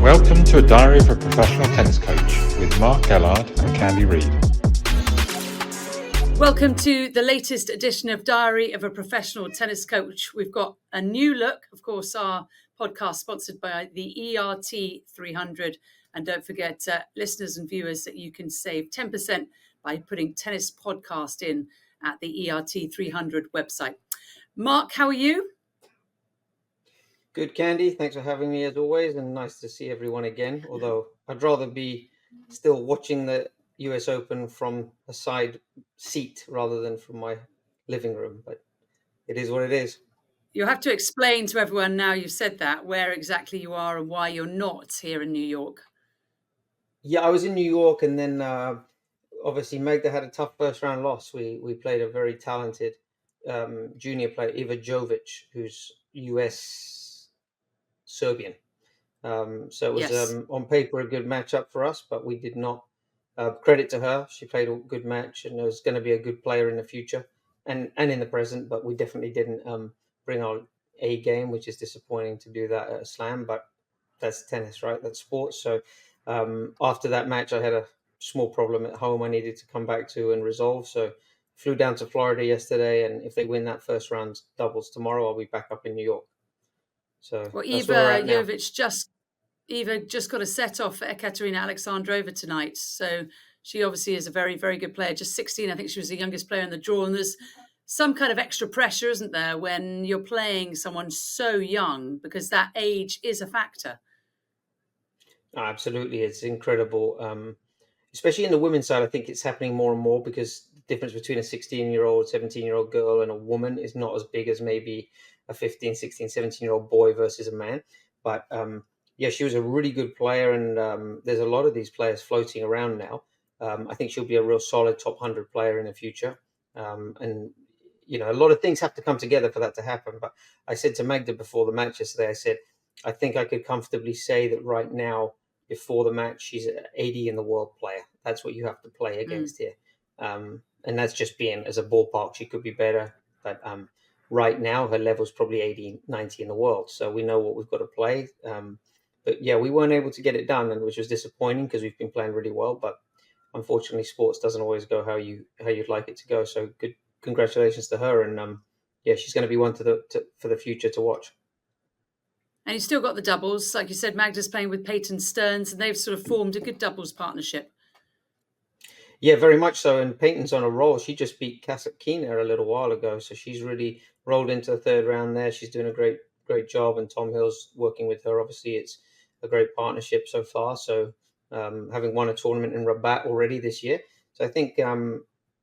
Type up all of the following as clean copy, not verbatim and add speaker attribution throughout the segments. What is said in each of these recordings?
Speaker 1: Welcome to A Diary of a Professional Tennis Coach with Mark Ellard and Candy Reid.
Speaker 2: Welcome to the latest edition of Diary of a Professional Tennis Coach. We've got a new look, of course, our podcast sponsored by the ERT300. And don't forget, listeners and viewers, that you can save 10% by putting tennis podcast in at the ERT300 website. Mark, how are you?
Speaker 3: Good, Candy. Thanks for having me as always, and nice to see everyone again. Although I'd rather be still watching the US Open from a side seat rather than from my living room, but it is what it is.
Speaker 2: You'll have to explain to everyone now you've said that, where exactly you are and why you're not here in New York.
Speaker 3: Yeah, I was in New York, and then obviously Magda had a tough first round loss. We played a very talented junior player, Iva Jovic, who's US Serbian. So it was on paper a good matchup for us, but we did not. Credit to her, she played a good match and was going to be a good player in the future and in the present. But we definitely didn't bring our A game, which is disappointing to do that at a slam. But that's tennis, right? That's sports. So after that match, I had a small problem at home I needed to come back to and resolve. So flew down to Florida yesterday, and if they win that first round doubles tomorrow, I'll be back up in New York. So
Speaker 2: well,
Speaker 3: that's
Speaker 2: Iva
Speaker 3: where we're at now.
Speaker 2: Eva just got a set off for Ekaterina Alexandrova tonight. So she obviously is a very, very good player. Just 16, I think she was the youngest player in the draw. And there's some kind of extra pressure, isn't there, when you're playing someone so young, because that age is a factor.
Speaker 3: Absolutely. It's incredible. Especially in the women's side, I think it's happening more and more because the difference between a 16-year-old, 17-year-old girl and a woman is not as big as maybe a 15, 16, 17-year-old boy versus a man. But yeah, she was a really good player, and there's a lot of these players floating around now. I think she'll be a real solid top 100 player in the future. And, you know, a lot of things have to come together for that to happen. But I said to Magda before the match yesterday, I said, I think I could comfortably say that right now, before the match, she's 80 in the world player. That's what you have to play against here. And that's just being as a ballpark. She could be better. But right now, her level's probably 80, 90 in the world. So we know what we've got to play. But yeah, we weren't able to get it done, and which was disappointing because we've been playing really well. But unfortunately, sports doesn't always go how you'd like it to go. So good, congratulations to her, and yeah, she's going to be one for the future to watch.
Speaker 2: And you've still got the doubles. Like you said, Magda's playing with Peyton Stearns, and they've sort of formed a good doubles partnership.
Speaker 3: Yeah, very much so. And Peyton's on a roll. She just beat Kasatkina a little while ago. So she's really rolled into the third round there. She's doing a great job. And Tom Hill's working with her. Obviously, it's a great partnership so far. So having won a tournament in Rabat already this year. So I think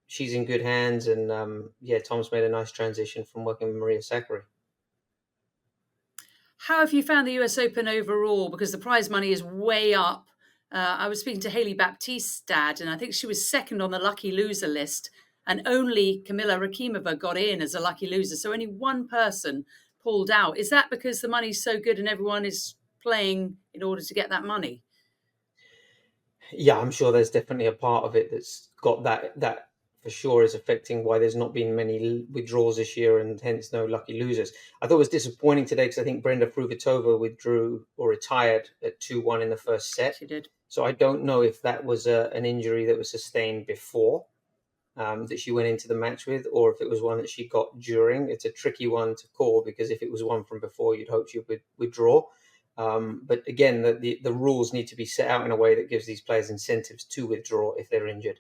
Speaker 3: she's in good hands. And yeah, Tom's made a nice transition from working with Maria Sakkari.
Speaker 2: How have you found the US Open overall? Because the prize money is way up. I was speaking to Hailey Baptiste's dad, and I think she was second on the lucky loser list, and only Kamila Rakimova got in as a lucky loser. So only one person pulled out. Is that because the money's so good and everyone is playing in order to get that money?
Speaker 3: Yeah, I'm sure there's definitely a part of it that's got that for sure is affecting why there's not been many withdrawals this year and hence no lucky losers. I thought it was disappointing today because I think Brenda Fruhvirtova withdrew or retired at 2-1 in the first set.
Speaker 2: She did.
Speaker 3: So I don't know if that was an injury that was sustained before that she went into the match with, or if it was one that she got during. It's a tricky one to call because if it was one from before, you'd hope she would withdraw. But again, the rules need to be set out in a way that gives these players incentives to withdraw if they're injured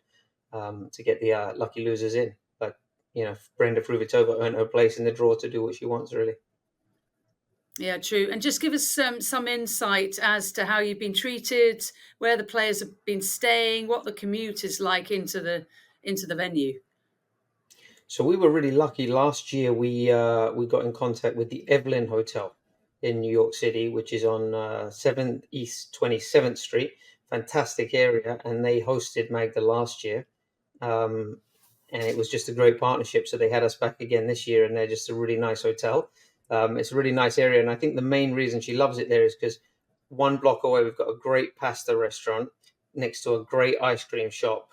Speaker 3: to get the lucky losers in. But, you know, Brenda Fruhvirtova earned her place in the draw to do what she wants, really.
Speaker 2: Yeah, true. And just give us some insight as to how you've been treated, where the players have been staying, what the commute is like into the venue.
Speaker 3: So we were really lucky. Last year, we got in contact with the Evelyn Hotel in New York City, which is on 7th East 27th Street. Fantastic area. And they hosted Magda last year. And it was just a great partnership. So they had us back again this year, and they're just a really nice hotel. It's a really nice area. And I think the main reason she loves it there is because one block away, we've got a great pasta restaurant next to a great ice cream shop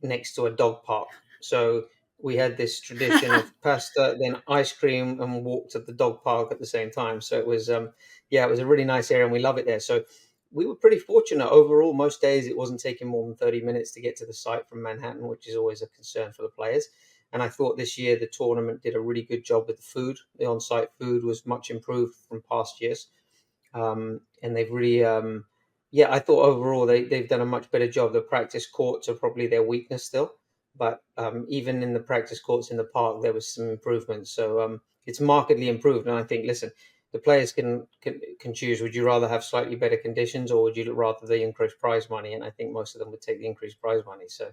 Speaker 3: next to a dog park. So we had this tradition of pasta, then ice cream, and walked to the dog park at the same time. So it was, it was a really nice area, and we love it there. So we were pretty fortunate overall. Most days it wasn't taking more than 30 minutes to get to the site from Manhattan, which is always a concern for the players. And I thought this year the tournament did a really good job with the food. The on-site food was much improved from past years. And they've really, I thought overall they've done a much better job. The practice courts are probably their weakness still, but even in the practice courts in the park, there was some improvements. So it's markedly improved. And I think, listen, the players can choose. Would you rather have slightly better conditions, or would you rather the increased prize money? And I think most of them would take the increased prize money. So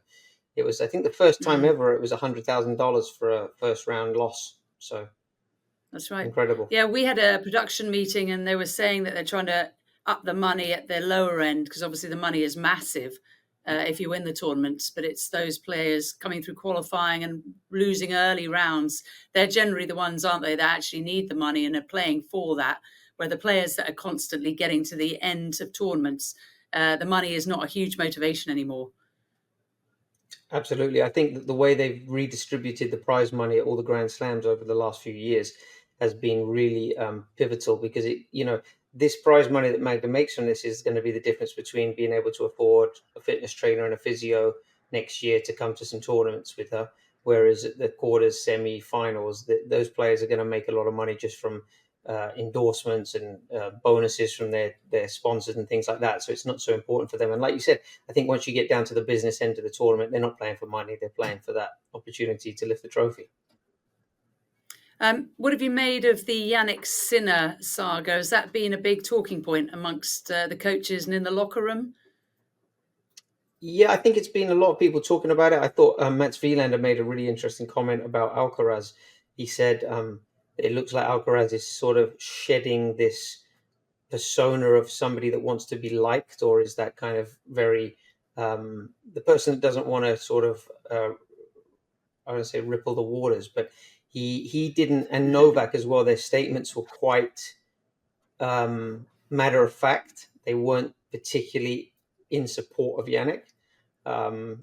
Speaker 3: it was, I think, the first time ever it was $100,000 for a first round loss. So
Speaker 2: that's right.
Speaker 3: Incredible.
Speaker 2: Yeah, we had a production meeting, and they were saying that they're trying to up the money at their lower end, because obviously the money is massive if you win the tournaments, but it's those players coming through qualifying and losing early rounds. They're generally the ones, aren't they, that actually need the money and are playing for that, where the players that are constantly getting to the end of tournaments, the money is not a huge motivation anymore.
Speaker 3: Absolutely. I think that the way they've redistributed the prize money at all the Grand Slams over the last few years has been really pivotal, because this prize money that Magda makes from this is going to be the difference between being able to afford a fitness trainer and a physio next year to come to some tournaments with her. Whereas at the quarters, semi-finals, those players are going to make a lot of money just from endorsements and bonuses from their sponsors and things like that. So it's not so important for them. And like you said, I think once you get down to the business end of the tournament, they're not playing for money. They're playing for that opportunity to lift the trophy.
Speaker 2: What have you made of the Jannik Sinner saga? Has that been a big talking point amongst the coaches and in the locker room?
Speaker 3: Yeah, I think it's been a lot of people talking about it. I thought Mats Wielander made a really interesting comment about Alcaraz. He said it looks like Alcaraz is sort of shedding this persona of somebody that wants to be liked, or is that kind of very the person that doesn't want to sort of I want to say ripple the waters, but he didn't, and Novak as well. Their statements were quite matter of fact. They weren't particularly in support of Jannik,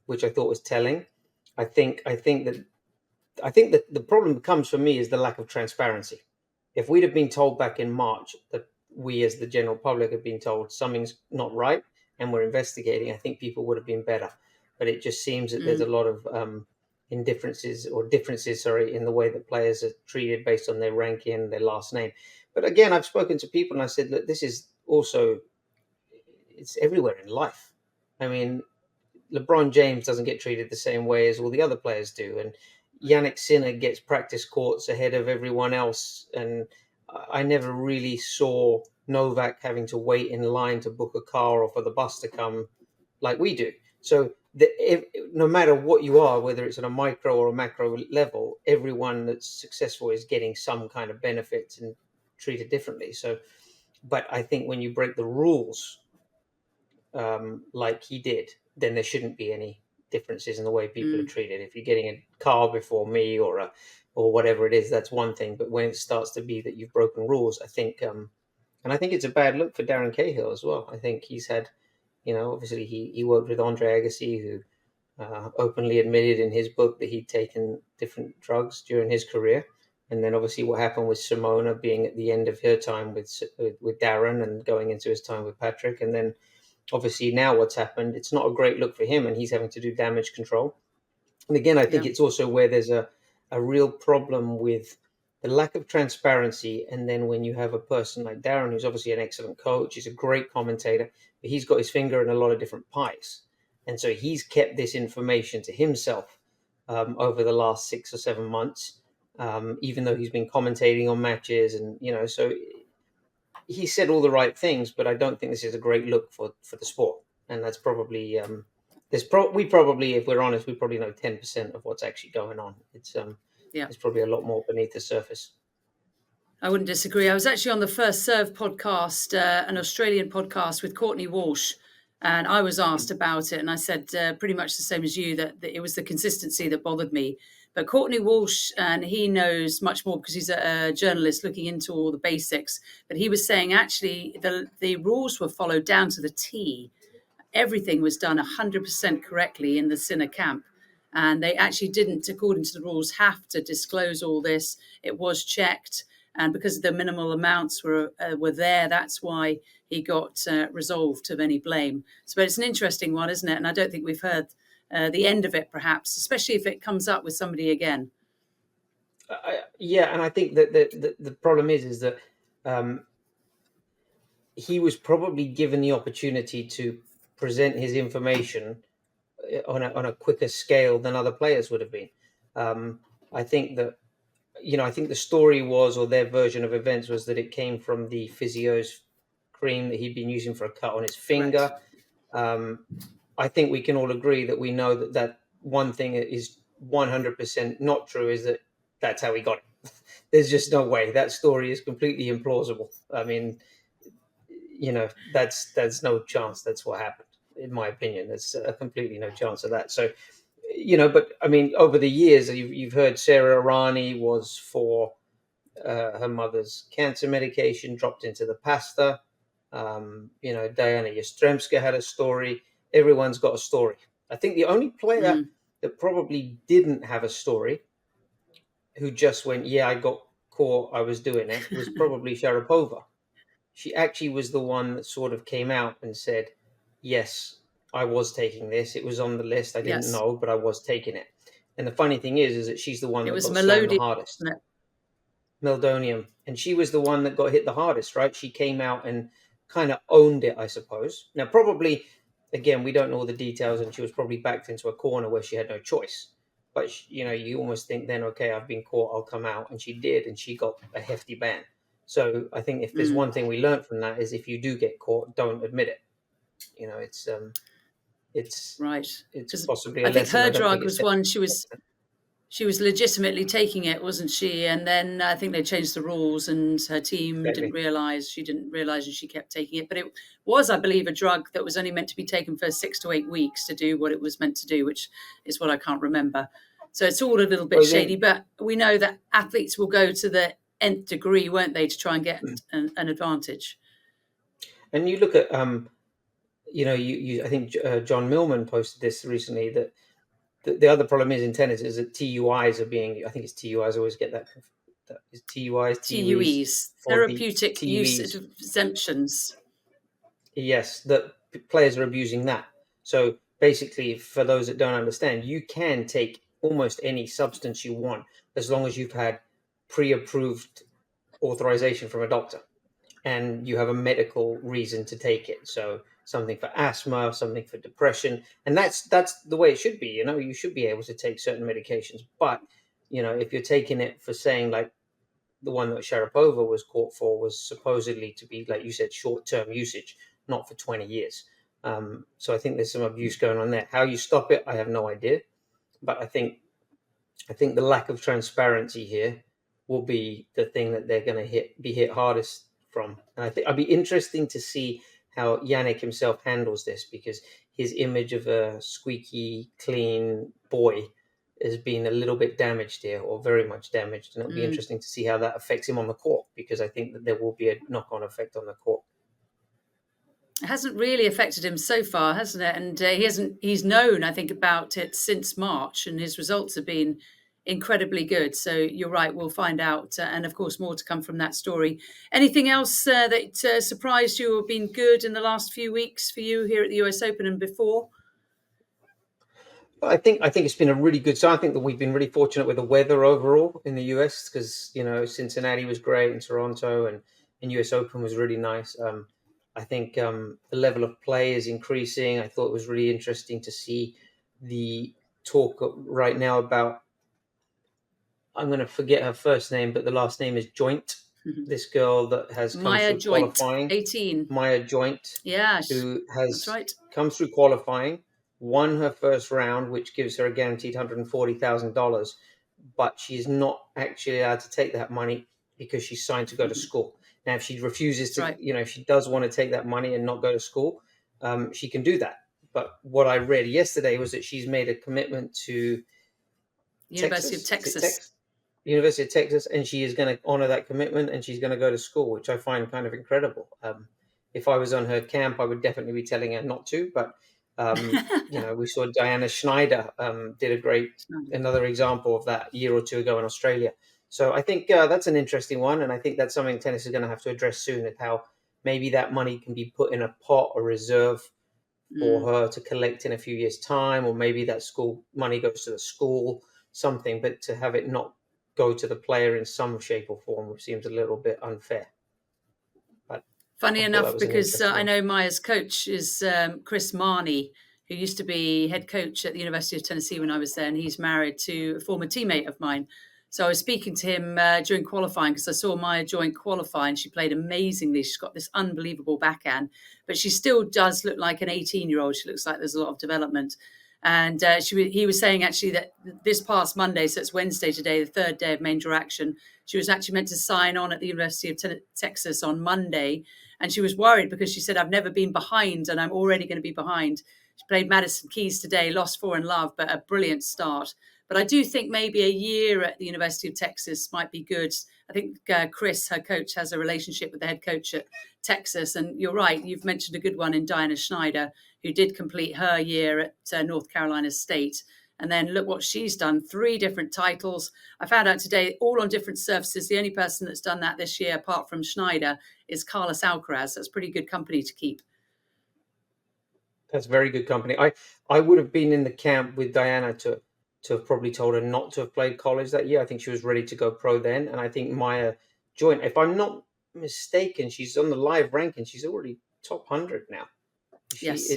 Speaker 3: which I thought was telling. I think that the problem comes for me is the lack of transparency. If we'd have been told back in March that we as the general public have been told something's not right and we're investigating, I think people would have been better. But it just seems that there's a lot of differences in the way that players are treated based on their ranking and their last name. But again, I've spoken to people and I said, look, this is also, it's everywhere in life. I mean, LeBron James doesn't get treated the same way as all the other players do. And Jannik Sinner gets practice courts ahead of everyone else. And I never really saw Novak having to wait in line to book a car or for the bus to come like we do. So no matter what you are, whether it's on a micro or a macro level, everyone that's successful is getting some kind of benefits and treated differently. So, but I think when you break the rules, like he did, then there shouldn't be any differences in the way people are treated. If you're getting a car before me or whatever it is, that's one thing. But when it starts to be that you've broken rules, I think, and I think it's a bad look for Darren Cahill as well. I think he's had, obviously he worked with Andre Agassi, who openly admitted in his book that he'd taken different drugs during his career. And then obviously what happened with Simona being at the end of her time with Darren and going into his time with Patrick. And then obviously now what's happened, it's not a great look for him, and he's having to do damage control. And again, I think it's also where there's a real problem with the lack of transparency. And then when you have a person like Darren, who's obviously an excellent coach, he's a great commentator, but he's got his finger in a lot of different pies. And so he's kept this information to himself over the last 6 or 7 months, even though he's been commentating on matches. And, so he said all the right things, but I don't think this is a great look for the sport. And that's probably, we probably, if we're honest, we probably know 10% of what's actually going on. It's probably a lot more beneath the surface.
Speaker 2: I wouldn't disagree. I was actually on the First Serve podcast, an Australian podcast with Courtney Walsh, and I was asked about it. And I said pretty much the same as you, that it was the consistency that bothered me. But Courtney Walsh, and he knows much more because he's a journalist looking into all the basics. But he was saying actually the rules were followed down to the T. Everything was done 100% correctly in the Sinner camp. And they actually didn't, according to the rules, have to disclose all this. It was checked. and because the minimal amounts were there, that's why he got resolved of any blame. So it's an interesting one, isn't it? And I don't think we've heard the end of it, perhaps, especially if it comes up with somebody again.
Speaker 3: Yeah, and I think that the problem is that he was probably given the opportunity to present his information on a quicker scale than other players would have been. I think that, I think the story was, or their version of events was, that it came from the physio's cream that he'd been using for a cut on his finger. I think we can all agree that we know that one thing is 100% not true, is that that's how he got it. There's just no way. That story is completely implausible. I mean, that's no chance that's what happened, in my opinion. There's completely no chance of that. So, but I mean, over the years, you've heard Sarah Irani was for her mother's cancer medication, dropped into the pasta. Diana Yastremska had a story. Everyone's got a story. I think the only player that probably didn't have a story, who just went, yeah, I got caught, I was doing it, was probably Sharapova. She actually was the one that sort of came out and said, yes, I was taking this. It was on the list. I didn't know, but I was taking it. And the funny thing is that she's the one that got slammed the hardest. Meldonium. And she was the one that got hit the hardest, right? She came out and kind of owned it, I suppose. Now, probably, again, we don't know all the details, and she was probably backed into a corner where she had no choice. But, you almost think then, okay, I've been caught, I'll come out. And she did, and she got a hefty ban. So I think if there's one thing we learned from that, is if you do get caught, don't admit it. It's
Speaker 2: right.
Speaker 3: It's possibly.
Speaker 2: I think her drug was one she was legitimately taking it, wasn't she? And then I think they changed the rules, and her team didn't realize. She didn't realize, and she kept taking it. But it was, I believe, a drug that was only meant to be taken for 6 to 8 weeks to do what it was meant to do, which is what I can't remember. So it's all a little bit shady. But we know that athletes will go to the nth degree, won't they, to try and get an advantage.
Speaker 3: And you look at, I think John Millman posted this recently, that the other problem is in tennis is that TUIs are being, I think it's TUIs, I always get that is TUIs,
Speaker 2: therapeutic use exemptions.
Speaker 3: Yes, that players are abusing that. So basically, for those that don't understand, you can take almost any substance you want as long as you've had pre-approved authorization from a doctor and you have a medical reason to take it. So something for asthma, something for depression, and that's the way it should be. You should be able to take certain medications, but if you're taking it for, saying, like the one that Sharapova was caught for was supposedly to be, like you said, short-term usage, not for 20 years. So I think there's some abuse going on there. How you stop it, I have no idea, but I think the lack of transparency here will be the thing that they're going to be hit hardest from. And I think it'll be interesting to see how Jannik himself handles this, because his image of a squeaky clean boy has been a little bit damaged here, or very much damaged. And it'll be interesting to see how that affects him on the court, because I think that there will be a knock-on effect on the court.
Speaker 2: It hasn't really affected him so far, hasn't it? And he's known, I think, about it since March, and his results have been incredibly good. So you're right, we'll find out. And of course, more to come from that story. Anything else that surprised you or been good in the last few weeks for you here at the US Open and before?
Speaker 3: I think it's been a really good. So I think that we've been really fortunate with the weather overall in the US, because Cincinnati was great, and Toronto, and US Open was really nice. I think the level of play is increasing. I thought it was really interesting to see the talk right now about, I'm going to forget her first name, but the last name is Joint. Mm-hmm. This girl that has come through qualifying.
Speaker 2: 18.
Speaker 3: Maya Joint.
Speaker 2: Yeah.
Speaker 3: Who has come through qualifying, won her first round, which gives her a guaranteed $140,000, but she's not actually allowed to take that money because she's signed to go to school. Now, if she refuses to, if she does want to take that money and not go to school, she can do that. But what I read yesterday was that she's made a commitment to
Speaker 2: University of Texas.
Speaker 3: University of Texas, and she is going to honor that commitment, and she's going to go to school, which I find kind of incredible. If I was on her camp, I would definitely be telling her not to, but we saw Diana Schneider did another example of that a year or two ago in Australia. So I think that's an interesting one, and I think that's something tennis is going to have to address soon, at how maybe that money can be put in a pot, a reserve for her to collect in a few years' time, or maybe that school money goes to the school, something, but to have it not go to the player in some shape or form, which seems a little bit unfair. But
Speaker 2: Funny
Speaker 3: I thought that
Speaker 2: enough,
Speaker 3: was an
Speaker 2: because
Speaker 3: interesting
Speaker 2: I
Speaker 3: one.
Speaker 2: know Maya's coach is Chris Marnie, who used to be head coach at the University of Tennessee when I was there, and he's married to a former teammate of mine. So I was speaking to him during qualifying, because I saw Maya joint qualify, and she played amazingly. She's got this unbelievable backhand, but she still does look like an 18-year-old. She looks like there's a lot of development. And he was saying actually that this past Monday, so it's Wednesday today, the third day of major action, she was actually meant to sign on at the University of Texas on Monday. And she was worried because she said, I've never been behind and I'm already going to be behind. She played Madison Keys today, lost 4 in love, but a brilliant start. But I do think maybe a year at the University of Texas might be good. I think Chris, her coach, has a relationship with the head coach at Texas. And you're right, you've mentioned a good one in Diana Schneider, who did complete her year at North Carolina State. And then look what she's done, 3 different titles. I found out today, all on different surfaces. The only person that's done that this year, apart from Schneider, is Carlos Alcaraz. That's pretty good company to keep.
Speaker 3: That's very good company. I would have been in the camp with Diana to have probably told her not to have played college that year. I think she was ready to go pro then. And I think Maya joined, if I'm not mistaken, she's on the live ranking. She's already top 100 now.
Speaker 2: Yes.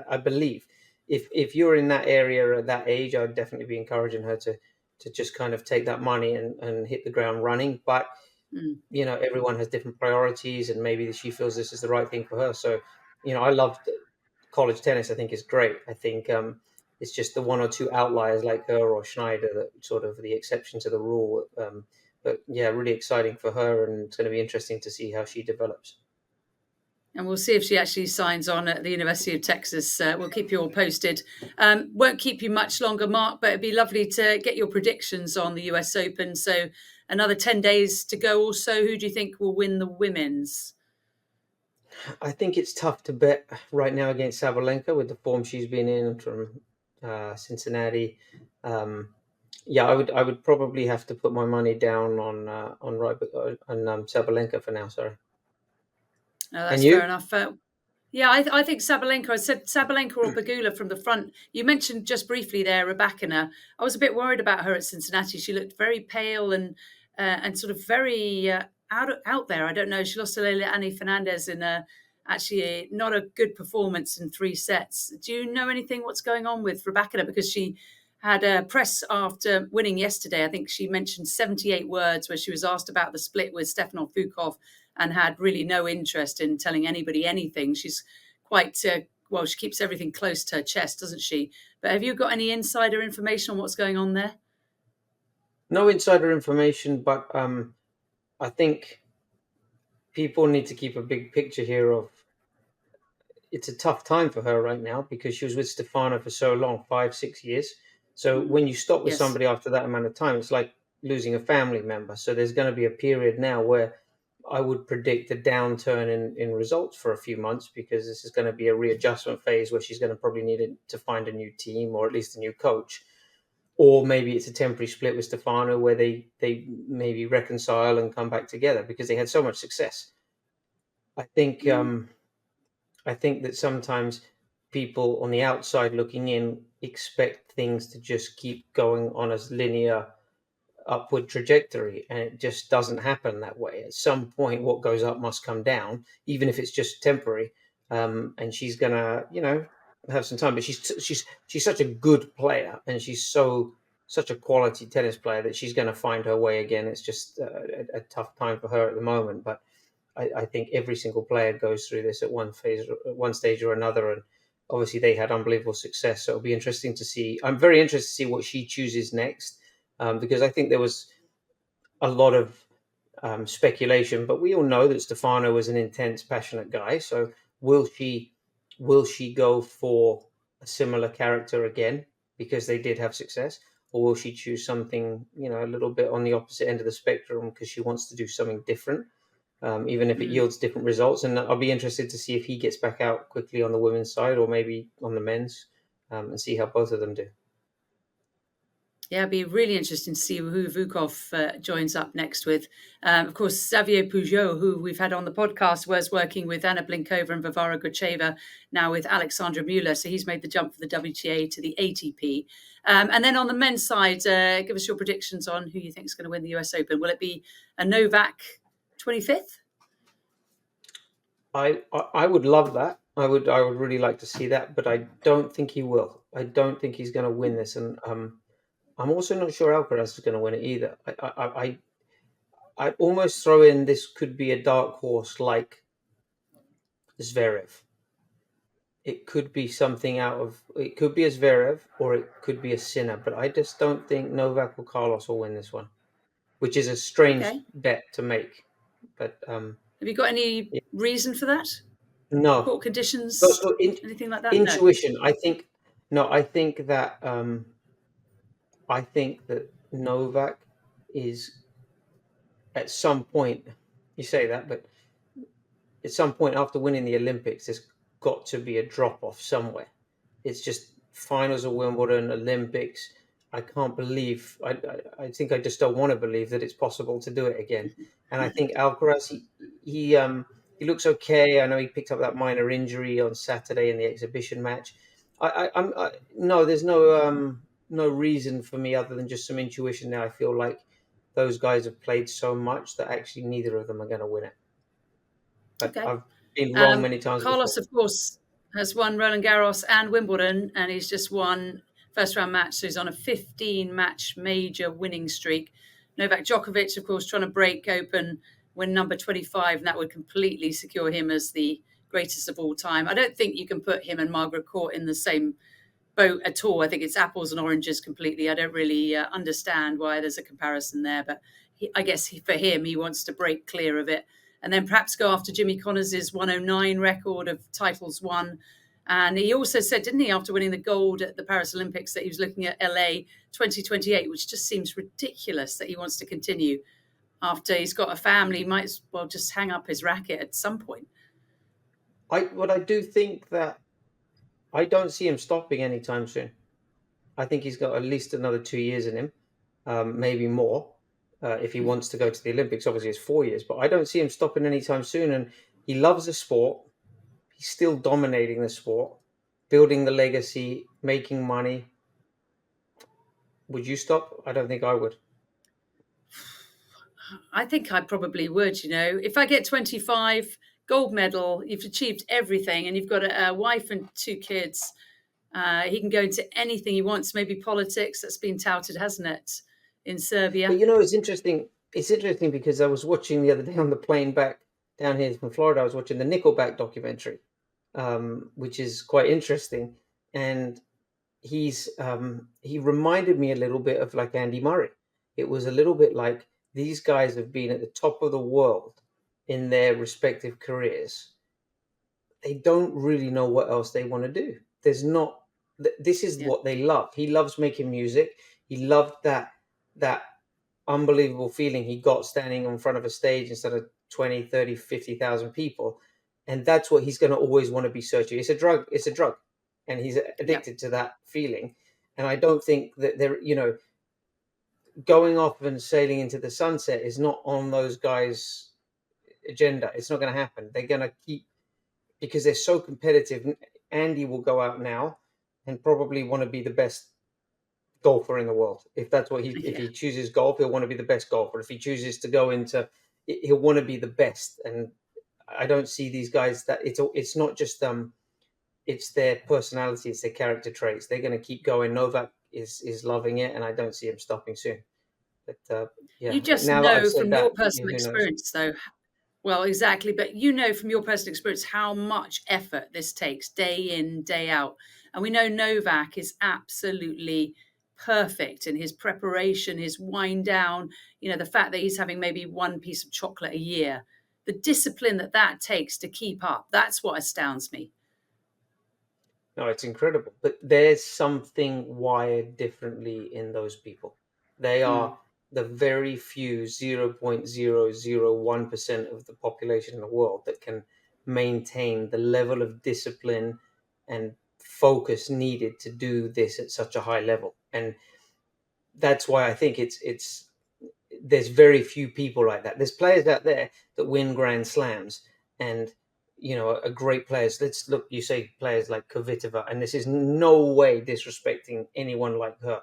Speaker 3: I believe. If you're in that area at that age, I'd definitely be encouraging her to just kind of take that money and hit the ground running. But everyone has different priorities, and maybe she feels this is the right thing for her. So, I loved college tennis. I think is great. I think it's just the 1 or 2 outliers like her or Schneider that sort of the exception to the rule. But yeah, really exciting for her, and it's going to be interesting to see how she develops.
Speaker 2: And we'll see if she actually signs on at the University of Texas. We'll keep you all posted. Won't keep you much longer, Mark, but it'd be lovely to get your predictions on the US Open. So another 10 days to go or so. Who do you think will win the women's?
Speaker 3: I think it's tough to bet right now against Sabalenka with the form she's been in from Cincinnati. Yeah, I would probably have to put my money down on Sabalenka for now. Sorry.
Speaker 2: That's
Speaker 3: And you?
Speaker 2: fair enough. Yeah, I think Sabalenka. I said Sabalenka or Pegula from the front. You mentioned just briefly there Rybakina. I was a bit worried about her at Cincinnati. She looked very pale and sort of very out there. I don't know. She lost to Leila Annie Fernandez in actually not a good performance in 3 sets. Do you know anything what's going on with Rybakina? Because she had a press after winning yesterday. I think she mentioned 78 words where she was asked about the split with Stefanov Fukov, and had really no interest in telling anybody anything. She's quite, she keeps everything close to her chest, doesn't she? But have you got any insider information on what's going on there?
Speaker 3: No insider information, but I think people need to keep a big picture here of it's a tough time for her right now because she was with Stefano for so long, 5-6 years. So when you stop with
Speaker 2: Yes.
Speaker 3: somebody after that amount of time, it's like losing a family member. So there's going to be a period now where I would predict a downturn in results for a few months, because this is going to be a readjustment phase where she's going to probably need to find a new team, or at least a new coach. Or maybe it's a temporary split with Stefano where they maybe reconcile and come back together because they had so much success. I think that sometimes people on the outside looking in expect things to just keep going on a linear upward trajectory, and it just doesn't happen that way. At some point, what goes up must come down, even if it's just temporary. And she's gonna, have some time. But she's such a good player, and she's such a quality tennis player that she's going to find her way again. It's just a tough time for her at the moment, but I think every single player goes through this at one stage or another, and obviously they had unbelievable success. So it'll be interesting to see. I'm very interested to see what she chooses next, because I think there was a lot of speculation, but we all know that Stefano was an intense, passionate guy. So will she go for a similar character again because they did have success, or will she choose something a little bit on the opposite end of the spectrum because she wants to do something different? Even if it yields different results. And I'll be interested to see if he gets back out quickly on the women's side or maybe on the men's, and see how both of them do.
Speaker 2: Yeah, it'd be really interesting to see who Vukov joins up next with. Of course, Xavier Peugeot, who we've had on the podcast, was working with Anna Blinkova and Varvara Gracheva, now with Alexandra Mueller. So he's made the jump from the WTA to the ATP. And then on the men's side, give us your predictions on who you think is going to win the US Open. Will it be a Novak 25th?
Speaker 3: I would love that. I would really like to see that, but I don't think he will. I don't think he's going to win this, and I'm also not sure Alcaraz is going to win it either. I'd almost throw in this could be a dark horse like Zverev. It could be something it could be a Zverev or it could be a Sinner, but I just don't think Novak or Carlos will win this one, which is a strange bet to make. But
Speaker 2: have you got any reason for that?
Speaker 3: No.
Speaker 2: Court conditions,
Speaker 3: So
Speaker 2: anything like that?
Speaker 3: Intuition. No. I think that Novak is at some point. You say that, but at some point after winning the Olympics, there's got to be a drop off somewhere. It's just finals of Wimbledon, Olympics. I can't believe. I think I just don't want to believe that it's possible to do it again. And I think Alcaraz, he looks okay. I know he picked up that minor injury on Saturday in the exhibition match. No, there's no reason for me other than just some intuition. Now I feel like those guys have played so much that actually neither of them are going to win it. But I've been wrong many times.
Speaker 2: Carlos,
Speaker 3: before.
Speaker 2: of course, has won Roland Garros and Wimbledon, and he's just won first round match, so he's on a 15-match major winning streak. Novak Djokovic, of course, trying to break open, win number 25, and that would completely secure him as the greatest of all time. I don't think you can put him and Margaret Court in the same boat at all. I think it's apples and oranges completely. I don't really understand why there's a comparison there, but I guess for him, he wants to break clear of it and then perhaps go after Jimmy Connors' 109 record of titles won. And he also said, didn't he, after winning the gold at the Paris Olympics, that he was looking at LA 2028, which just seems ridiculous that he wants to continue after he's got a family. He might as well just hang up his racket at some point.
Speaker 3: I do think that I don't see him stopping anytime soon. I think he's got at least another 2 years in him, maybe more, if he wants to go to the Olympics. Obviously, it's 4 years, but I don't see him stopping anytime soon. And he loves the sport. He's still dominating the sport, building the legacy, making money. Would you stop? I don't think I would.
Speaker 2: I think I probably would, If I get 25, gold medal, you've achieved everything, and you've got a wife and 2 kids, he can go into anything he wants, maybe politics. That's been touted, hasn't it, in Serbia?
Speaker 3: But it's interesting. It's interesting because I was watching the other day on the plane back down here from Florida. I was watching the Nickelback documentary, which is quite interesting. And he reminded me a little bit of like Andy Murray. It was a little bit like these guys have been at the top of the world in their respective careers. They don't really know what else they want to do. This is what they love. He loves making music. He loved that unbelievable feeling he got standing in front of a stage instead of 20, 30, 50,000 people. And that's what he's going to always want to be searching. It's a drug. And he's addicted to that feeling. And I don't think that going off and sailing into the sunset is not on those guys' agenda. It's not going to happen. They're going to keep, because they're so competitive. Andy will go out now and probably want to be the best golfer in the world. If that's what if he chooses golf, he'll want to be the best golfer. If he chooses to go into, he'll want to be the best. And I don't see these guys that it's not just it's their personality, it's their character traits. They're going to keep going. Novak is loving it, and I don't see him stopping soon. But
Speaker 2: you just know from your personal experience, though. Well, exactly. But from your personal experience how much effort this takes day in, day out. And we know Novak is absolutely perfect in his preparation, his wind down, the fact that he's having maybe one piece of chocolate a year. The discipline that takes to keep up, that's what astounds me.
Speaker 3: No, it's incredible. But there's something wired differently in those people. They are the very few 0.001% of the population in the world that can maintain the level of discipline and focus needed to do this at such a high level. And that's why I think it's there's very few people like that. There's players out there that win Grand Slams and, you know, are great players. Let's look, you say players like Kvitova, and this is no way disrespecting anyone like her,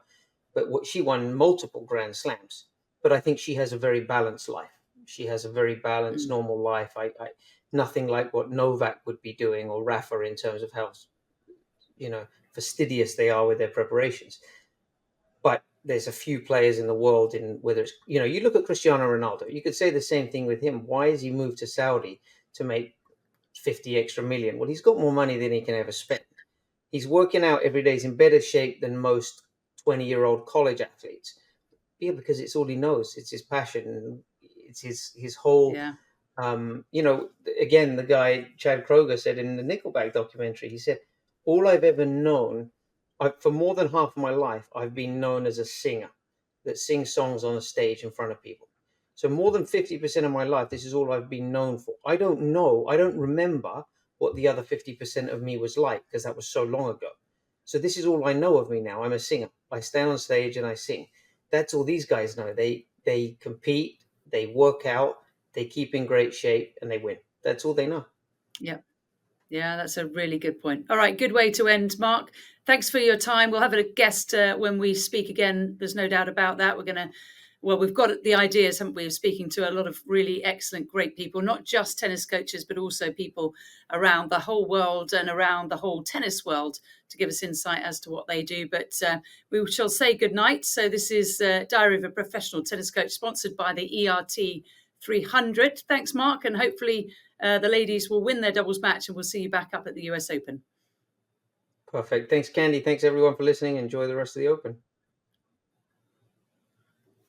Speaker 3: but what she won multiple Grand Slams. But I think she has a very balanced life. She has a very balanced, normal life. I nothing like what Novak would be doing, or Rafa, in terms of how, you know, fastidious they are with their preparations. But there's a few players in the world, in whether it's, you know, you look at Cristiano Ronaldo, you could say the same thing with him. Why has he moved to Saudi to make 50 extra million? Well, he's got more money than he can ever spend. He's working out every day. He's in better shape than most 20-year-old college athletes. Yeah, because it's all he knows. It's his passion. It's his whole,
Speaker 2: Yeah.
Speaker 3: you know, again, the guy, Chad Kroger, said in the Nickelback documentary, he said, all I've ever known, for more than half of my life, I've been known as a singer that sings songs on a stage in front of people. So more than 50% of my life, this is all I've been known for. I don't remember what the other 50% of me was like, because that was so long ago. So this is all I know of me now. I'm a singer. I stand on stage and I sing. That's all these guys know. They compete, they work out, they keep in great shape, and they win. That's all they know.
Speaker 2: Yeah. Yeah, that's a really good point. All right, good way to end, Mark. Thanks for your time. We'll have a guest when we speak again. There's no doubt about that. We've got the ideas, haven't we, of speaking to a lot of really excellent, great people, not just tennis coaches, but also people around the whole world and around the whole tennis world, to give us insight as to what they do. But we shall say goodnight. So this is Diary of a Professional Tennis Coach, sponsored by the ERT 300. Thanks, Mark, and hopefully the ladies will win their doubles match, and we'll see you back up at the US Open.
Speaker 3: Perfect. Thanks, Candy. Thanks, everyone, for listening. Enjoy the rest of the Open.